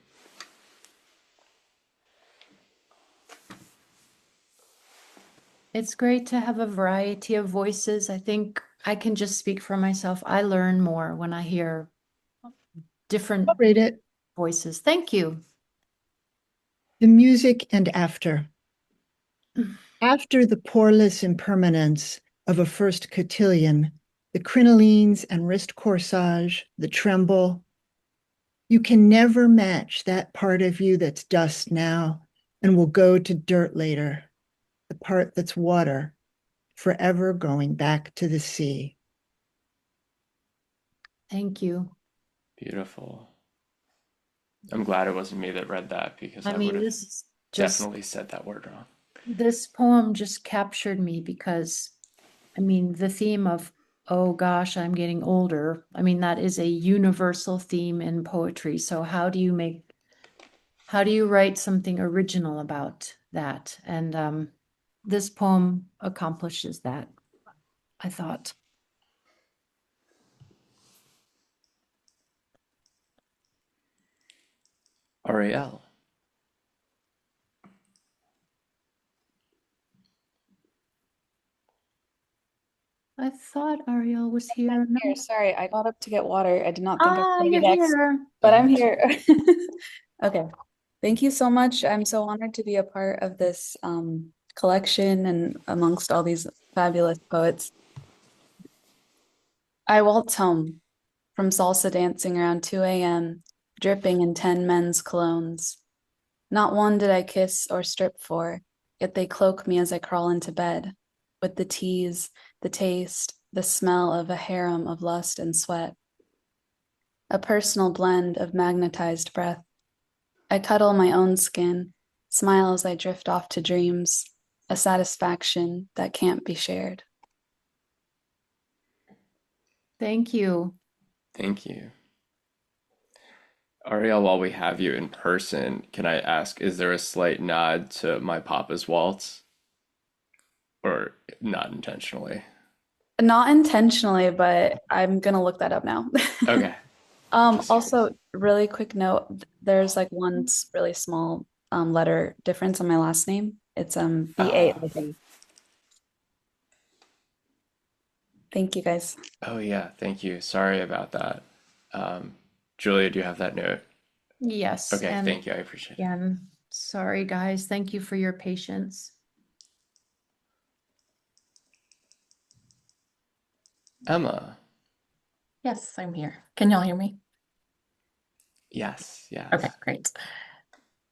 It's great to have a variety of voices. I think I can just speak for myself. I learn more when I hear different read it. voices. Thank you. The music and after. After the poreless impermanence of a first cotillion, the crinolines and wrist corsage, the tremble, you can never match that part of you that's dust now and will go to dirt later, the part that's water, forever going back to the sea. Thank you. Beautiful. I'm glad it wasn't me that read that because I mean, would have this is just definitely said that word wrong. this poem just captured me because, I mean, the theme of, oh gosh, I'm getting older. I mean, that is a universal theme in poetry. So how do you write something original about that? And this poem accomplishes that, I thought. Ariel. I thought Ariel was here. I'm here. Sorry, I got up to get water. I did not think I was You're gonna be next, here. but I'm here. Okay. Thank you so much. I'm so honored to be a part of this collection and amongst all these fabulous poets. I waltz home from salsa dancing around 2 a.m., dripping in 10 men's colognes. Not one did I kiss or strip for, yet they cloak me as I crawl into bed, with the tease, the taste, the smell of a harem of lust and sweat. A personal blend of magnetized breath. I cuddle my own skin, smile as I drift off to dreams, a satisfaction that can't be shared. Thank you. Thank you. Ariel, while we have you in person, can I ask, is there a slight nod to My Papa's Waltz? Or not intentionally? Not intentionally, but I'm gonna look that up now. Okay. Also, really quick note, there's like one really small letter difference on my last name. It's B-A-L-D. Thank you guys. Oh yeah, thank you. Sorry about that. Julia, do you have that note? Yes. Okay, and thank you. I appreciate it. again, sorry guys. Thank you for your patience. Emma. Yes, I'm here. Can y'all hear me? Yes, yes. Okay, great.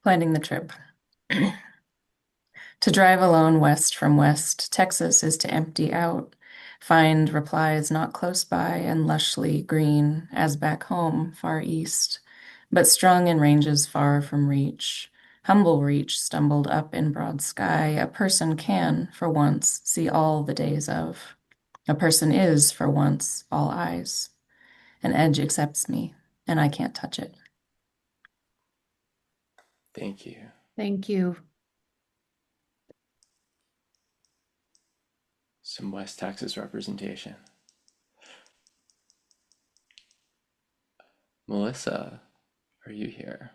Planning the trip. To drive alone west from West Texas is to empty out, find replies not close by and lushly green as back home, far east, but strung in ranges far from reach. Humble reach stumbled up in broad sky. A person can, for once, see all the days of. A person is, for once, all eyes. An edge accepts me, and I can't touch it. Thank you. Thank you. Some West Texas representation. Melissa, are you here?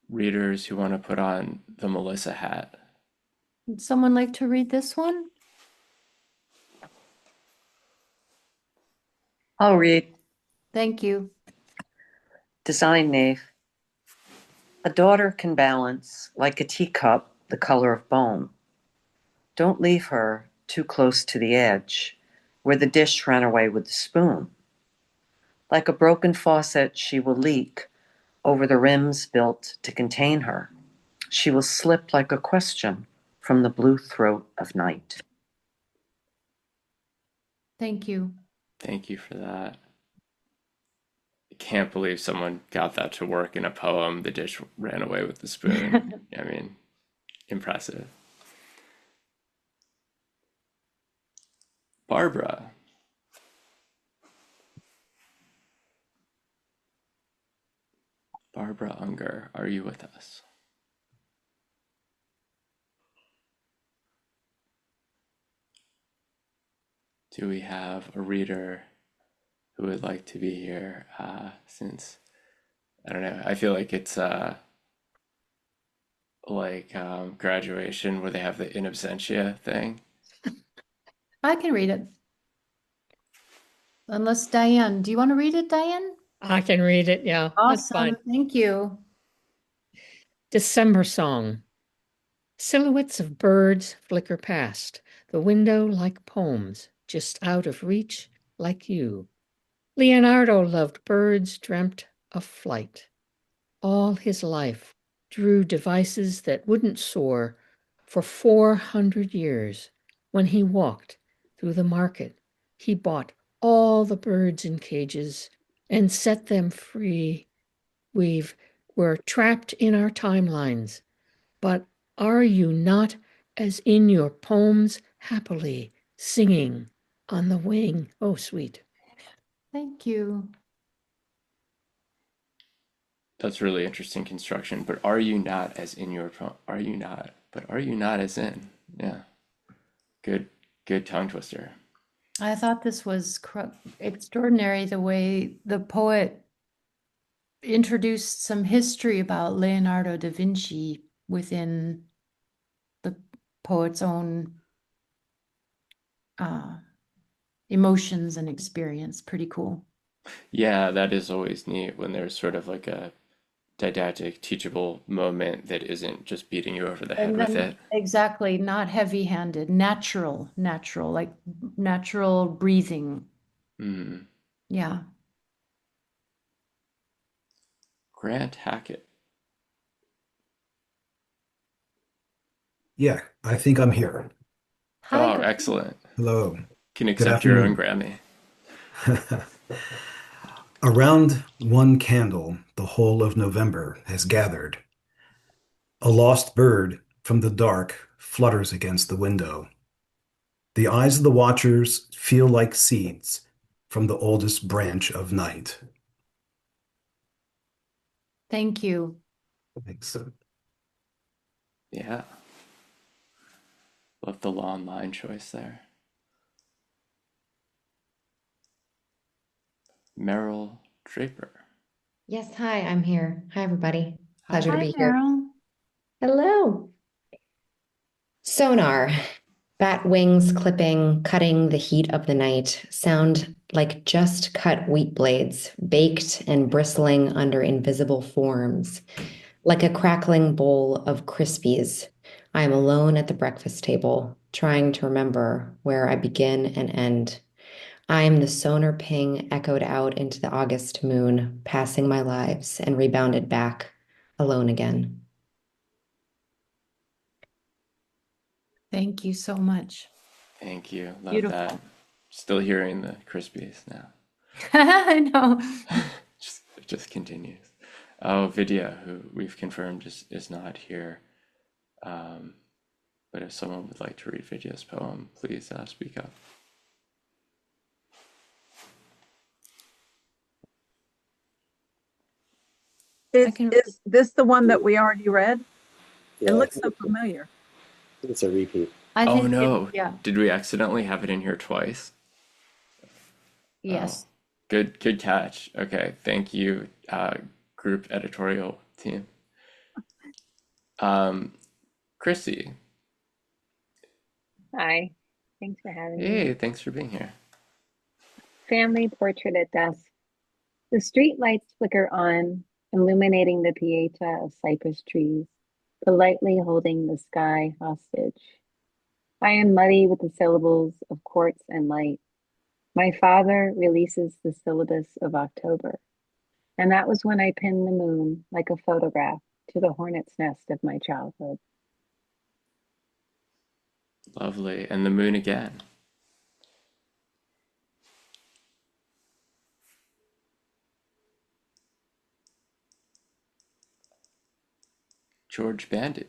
Readers who want to put on the Melissa hat. Would someone like to read this one? I'll read. Thank you. Design Knave. A daughter can balance, like a teacup, the color of bone. Don't leave her too close to the edge, where the dish ran away with the spoon. Like a broken faucet, she will leak over the rims built to contain her. She will slip like a question from the blue throat of night. Thank you. Thank you for that. I can't believe someone got that to work in a poem. The dish ran away with the spoon. I mean, impressive. Barbara. Barbara Unger, are you with us? Do we have a reader who would like to be here? Since, I don't know, I feel like it's graduation where they have the in absentia thing. I can read it. Unless Diane, do you want to read it, Diane? I can read it, yeah. That's fine. Awesome, thank you. December Song. Silhouettes of birds flicker past the window like poems, just out of reach, like you. Leonardo loved birds, dreamt of flight. All his life drew devices that wouldn't soar for 400 years. When he walked through the market, he bought all the birds in cages and set them free. We're trapped in our timelines, but are you not as in your poems happily singing on the wing? Oh, sweet. Thank you. That's really interesting construction. But are you not as in your are you not? But are you not as in? Yeah. Good tongue twister. I thought this was extraordinary the way the poet introduced some history about Leonardo da Vinci within the poet's own emotions and experience. Pretty cool. Yeah, that is always neat when there's sort of like a didactic, teachable moment that isn't just beating you over the head with it. Exactly, not heavy-handed, natural, like natural breathing. Mm. Yeah. Grant Hackett. Yeah, I think I'm here. Hi, Oh, excellent. Hello. Can Good accept your own afternoon. Grammy. Around one candle, the whole of November has gathered. A lost bird from the dark flutters against the window. The eyes of the watchers feel like seeds from the oldest branch of night. Thank you. Thanks. Yeah. Love the long line choice there. Meryl Draper. Yes, hi, I'm here. Hi, everybody. Pleasure to Hi, be here. Meryl. Hello. Sonar. Bat wings clipping, cutting the heat of the night, sound like just cut wheat blades, baked and bristling under invisible forms. Like a crackling bowl of Crispies, I am alone at the breakfast table, trying to remember where I begin and end. I am the sonar ping echoed out into the August moon, passing my lives and rebounded back, alone again. Thank you so much. Thank you. Love Beautiful. that. Still hearing the Crispies now. I know. It just continues. Oh, Vidya, who we've confirmed is not here. But if someone would like to read Vidya's poem, please speak up. Is this the one that we already read? Yeah, It I looks think so familiar. it's a repeat. I Oh think no. yeah. Did we accidentally have it in here twice? Yes. Good catch. Okay, thank you, group editorial team. Chrissy. Hi, thanks for having Hey, me. thanks for being here. Family portrait at dusk. The street lights flicker on, illuminating the pieta of cypress trees, politely holding the sky hostage. I am muddy with the syllables of quartz and light. My father releases the syllabus of October, and that was when I pinned the moon like a photograph to the hornet's nest of my childhood. Lovely. And the moon again. George Bandy.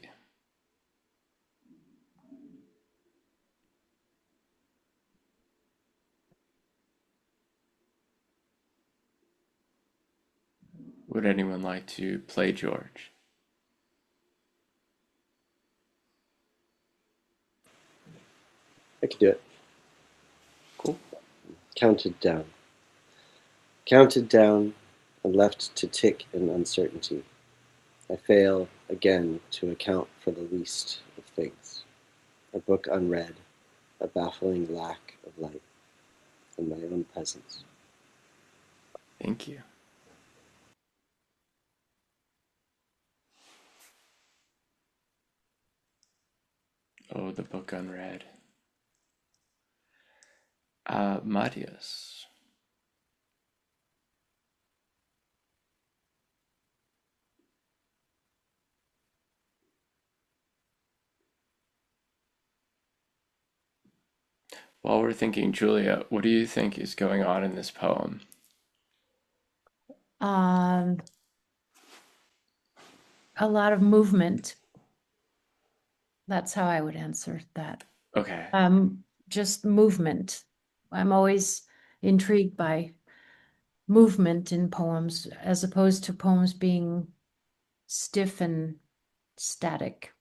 Would anyone like to play George? I could do it. Cool. Counted down. Counted down and left to tick in uncertainty. I fail again to account for the least of things. A book unread, a baffling lack of light, and my own presence. Thank you. Oh, the book unread. Marius. While we're thinking, Julia, what do you think is going on in this poem? A lot of movement. That's how I would answer that. Okay. Just movement. I'm always intrigued by movement in poems as opposed to poems being stiff and static.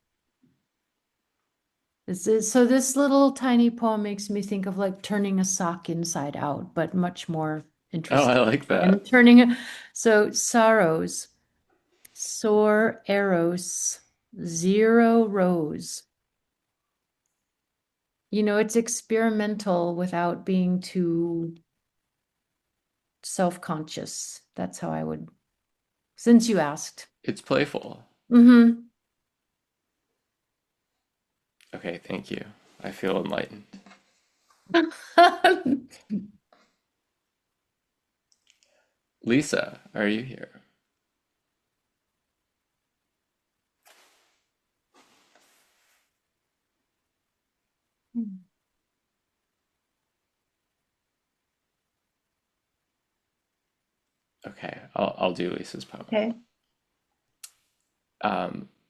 So this little tiny poem makes me think of like turning a sock inside out, but much more Oh, interesting. I like that. And turning it. So sorrows, sore eros, zero rose. You know, it's experimental without being too self-conscious. That's how I would, since you asked. It's playful. Mm-hmm. Okay, thank you. I feel enlightened. Lisa, are you here? Okay, I'll do Lisa's poem. Okay.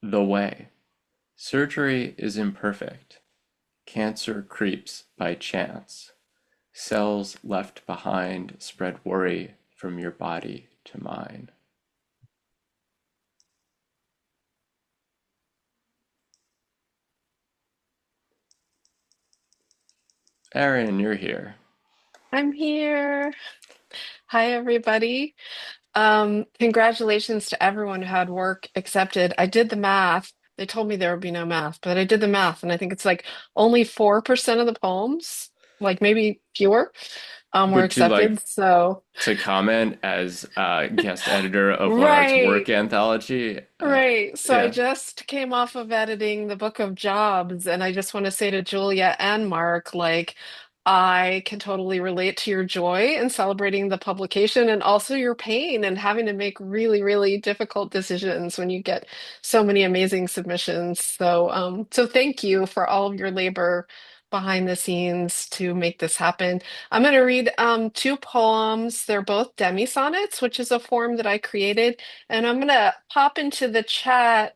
The way. Surgery is imperfect. Cancer creeps by chance. Cells left behind spread worry from your body to mine. Erin, you're here. I'm here. Hi, everybody. Congratulations to everyone who had work accepted. I did the math. They told me there would be no math, but I did the math, and I think it's like only 4% of the poems, like maybe fewer, were Would you like accepted. So, to comment as guest editor of One Art's right. Work anthology? Right. So I Yeah. just came off of editing the Book of Jobs, and I just want to say to Julia and Mark, like, I can totally relate to your joy in celebrating the publication and also your pain and having to make really, really difficult decisions when you get so many amazing submissions. So thank you for all of your labor behind the scenes to make this happen. I'm going to read two poems. They're both demi-sonnets, which is a form that I created. And I'm going to pop into the chat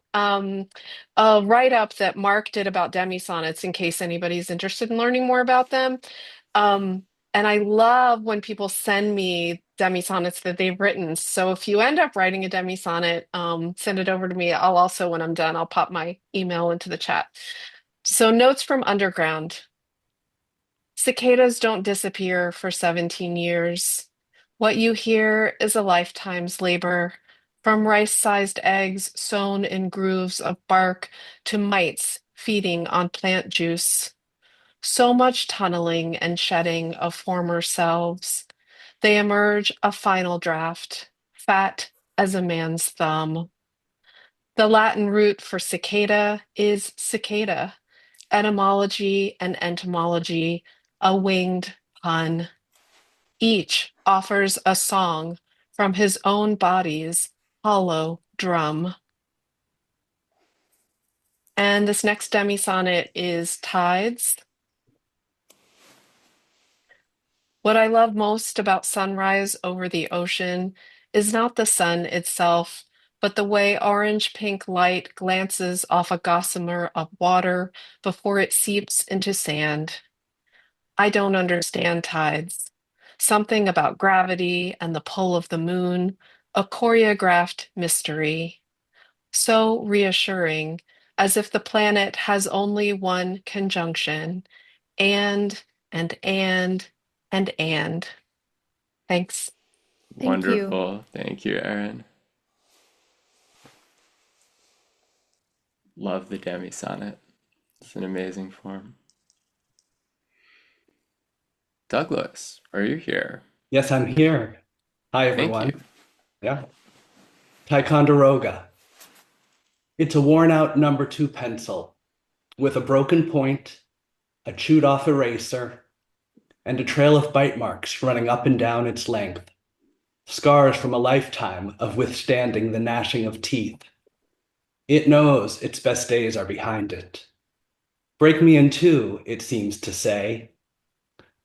a write-up that Mark did about demi-sonnets in case anybody's interested in learning more about them. Um, And I love when people send me demi-sonnets that they've written. So if you end up writing a demi-sonnet, send it over to me. I'll also, when I'm done, I'll pop my email into the chat. So notes from underground. Cicadas don't disappear for 17 years. What you hear is a lifetime's labor, from rice-sized eggs sewn in grooves of bark to mites feeding on plant juice. So much tunneling and shedding of former selves. They emerge a final draft, fat as a man's thumb. The Latin root for cicada is cicada, etymology and entomology, a winged pun. Each offers a song from his own body's hollow drum. And this next demi-sonnet is Tides. What I love most about sunrise over the ocean is not the sun itself, but the way orange-pink light glances off a gossamer of water before it seeps into sand. I don't understand tides. Something about gravity and the pull of the moon, a choreographed mystery. So reassuring, as if the planet has only one conjunction, and, and, and, and. Thanks. Thank you. Wonderful. Thank you, Erin. Love the demi-sonnet. It's an amazing form. Douglas, are you here? Yes, I'm here. Hi, Thank everyone. you. Yeah. Ticonderoga. It's a worn-out #2 pencil with a broken point, a chewed-off eraser, and a trail of bite marks running up and down its length. Scars from a lifetime of withstanding the gnashing of teeth. It knows its best days are behind it. Break me in two, it seems to say,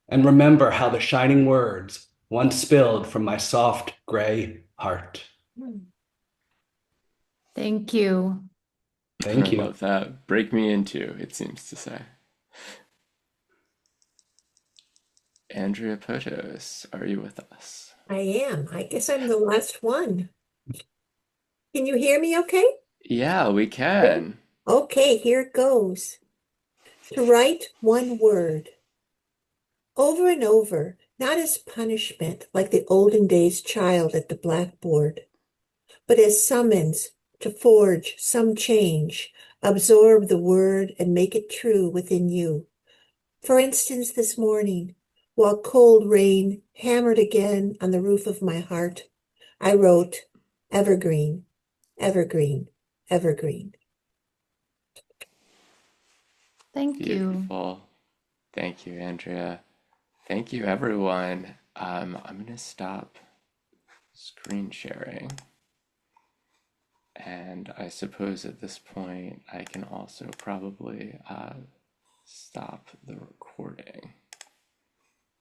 and remember how the shining words once spilled from my soft gray heart. Thank you. Thank I you. love that. Break me into, it seems to say. Andrea Potos, are you with us? I am. I guess I'm the last one. Can you hear me okay? Yeah, we can. Okay, here it goes. To write one word. Over and over, not as punishment like the olden days child at the blackboard, but as summons to forge some change, absorb the word and make it true within you. For instance, this morning, while cold rain hammered again on the roof of my heart, I wrote, evergreen, evergreen, evergreen. Thank you. Beautiful. Thank you, Andrea. Thank you, everyone. I'm going to stop screen sharing. And I suppose at this point, I can also probably stop the recording.